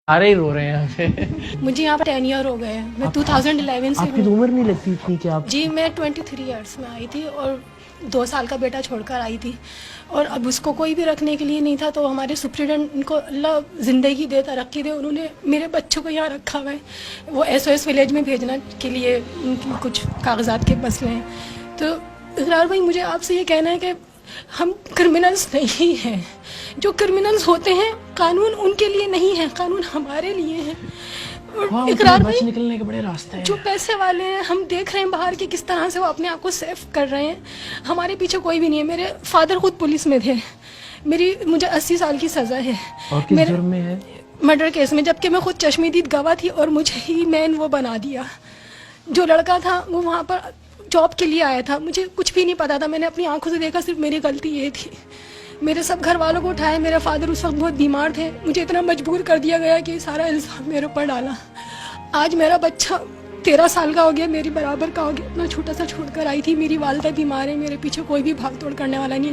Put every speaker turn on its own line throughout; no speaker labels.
सारे ही रो रहे हैं यहाँ पे।
मुझे यहाँ पर 10 ईयर हो गए हैं। मैं 2011 से
आपकी तो उम्र नहीं लगती इतनी कि आप।
जी मैं 23 ईयर्स में आई थी और 2 साल का बेटा छोड़कर आई थी और अब उसको कोई भी रखने के लिए नहीं था, तो हमारे सुप्रीडेंट को अल्लाह ज़िंदगी दे तरक्की दे, उन्होंने मेरे बच्चों को यहाँ रखा हुआ है। वो SOS विलेज में भेजना के लिए उनकी कुछ कागजात के मसले हैं। तो इकरार भाई मुझे आपसे ये कहना है कि हम क्रिमिनल्स नहीं हैं। जो क्रिमिनल्स होते हैं कानून उनके लिए नहीं है, कानून हमारे लिए है। और इकरार भाई
निकलने के बड़े रास्ते हैं।
जो पैसे वाले हैं हम देख रहे हैं बाहर के किस तरह से वो अपने आप को सेफ कर रहे हैं। हमारे पीछे कोई भी नहीं है। मेरे फादर खुद पुलिस में थे। मुझे 80 साल की सजा है।
और किस जुर्म में है?
मर्डर केस में, जबकि मैं खुद चश्मदीद गवाह थी और मुझे ही मैन वो बना दिया। जो लड़का था वो वहाँ पर जॉब के लिए आया था, मुझे कुछ भी नहीं पता था। मैंने अपनी आंखों से देखा, सिर्फ मेरी गलती ये थी। मेरे सब घर वालों को उठाया। मेरे फादर उस वक्त बहुत बीमार थे। मुझे इतना मजबूर कर दिया गया कि सारा इल्ज़ाम मेरे ऊपर डाला। आज मेरा बच्चा 13 साल का हो गया, मेरी बराबर का हो गया। इतना छोटा सा छोड़कर आई थी। मेरी वालिदा बीमार है, मेरे पीछे कोई भी भाग तोड़ करने वाला नहीं।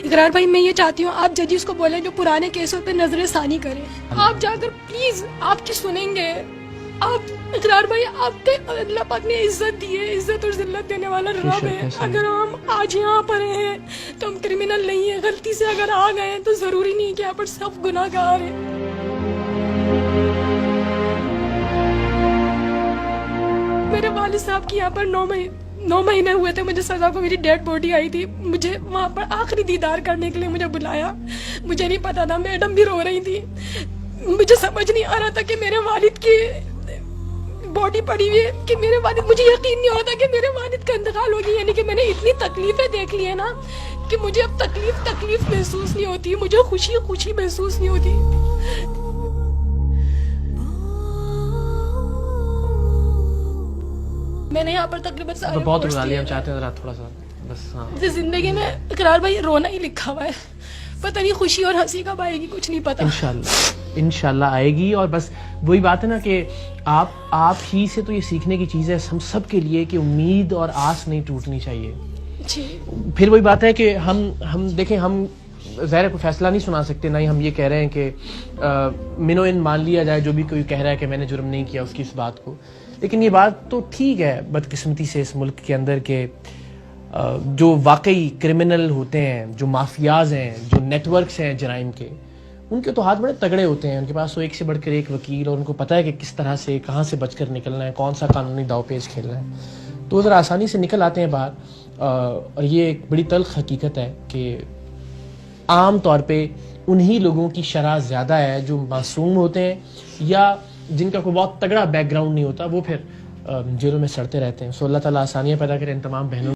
इकरार भाई मैं ये चाहती हूँ आप जजिस को बोलें जो पुराने केसों पे नजर सानी करें। आप जाकर प्लीज आपकी सुनेंगे। आप इकरार भाई आप पे अल्लाह पाक ने इज्जत दी है, इज्जत और जिल्लत देने वाला रब है। अगर हम आज यहाँ पर हैं तो हम क्रिमिनल नहीं है। गलती से अगर आ गए हैं तो जरूरी नहीं कि यहाँ पर सब गुनाहगार हैं। मेरे वालिद साहब की यहाँ पर 9 महीने हुए थे मुझे सजा को। मेरी डेड बॉडी आई थी, मुझे वहाँ पर आखिरी दीदार करने के लिए मुझे बुलाया। मुझे नहीं पता था, मैडम भी रो रही थी। मुझे समझ नहीं आ रहा था कि मेरे वालिद की बॉडी पड़ी हुई है, कि मेरे वालिद, मुझे यकीन नहीं हो रहा था कि मेरे वालिद का इंतकाल हो गया। यानी कि मैंने इतनी तकलीफें देख ली है ना कि मुझे अब तकलीफ महसूस नहीं होती, मुझे खुशी महसूस नहीं होती। मैंने यहाँ पर तकरीबन सारे
बहुत रुला लिया, हम चाहते हैं थोड़ा सा बस। हाँ,
जिंदगी में इकरार भाई रोना ही लिखा हुआ है। पता नहीं खुशी और हंसी कब आएगी, कुछ नहीं पता।
इंशाल्लाह आएगी। और बस वही बात है ना कि आप ही से तो ये सीखने की चीज़ है हम सब के लिए कि उम्मीद और आस नहीं टूटनी चाहिए
जी।
फिर वही बात है कि हम देखें, हम ज़ाहिर कोई फैसला नहीं सुना सकते, ना ही हम ये कह रहे हैं कि मिनो इन मान लिया जाए जो भी कोई कह रहा है कि मैंने जुर्म नहीं किया उसकी इस बात को। लेकिन ये बात तो ठीक है बदकिस्मती से इस मुल्क के अंदर के जो वाकई क्रिमिनल होते हैं, जो माफियाज हैं, जो नेटवर्क्स हैं जराइम के, उनके तो हाथ बड़े तगड़े होते हैं। उनके पास तो एक से बढ़कर एक वकील, और उनको पता है कि किस तरह से कहाँ से बचकर निकलना है, कौन सा कानूनी दावपेच खेलना है। तो ज़रा आसानी से निकल आते हैं बाहर। और ये एक बड़ी तल्ख हकीकत है कि आम तौर पे उन्हीं लोगों की शरह ज़्यादा है जो मासूम होते हैं या जिनका कोई बहुत तगड़ा बैकग्राउंड नहीं होता, वो फिर जेलों में सड़ते रहते हैं। सो अल्लाह ताला आसानियाँ पैदा करें इन तमाम बहनों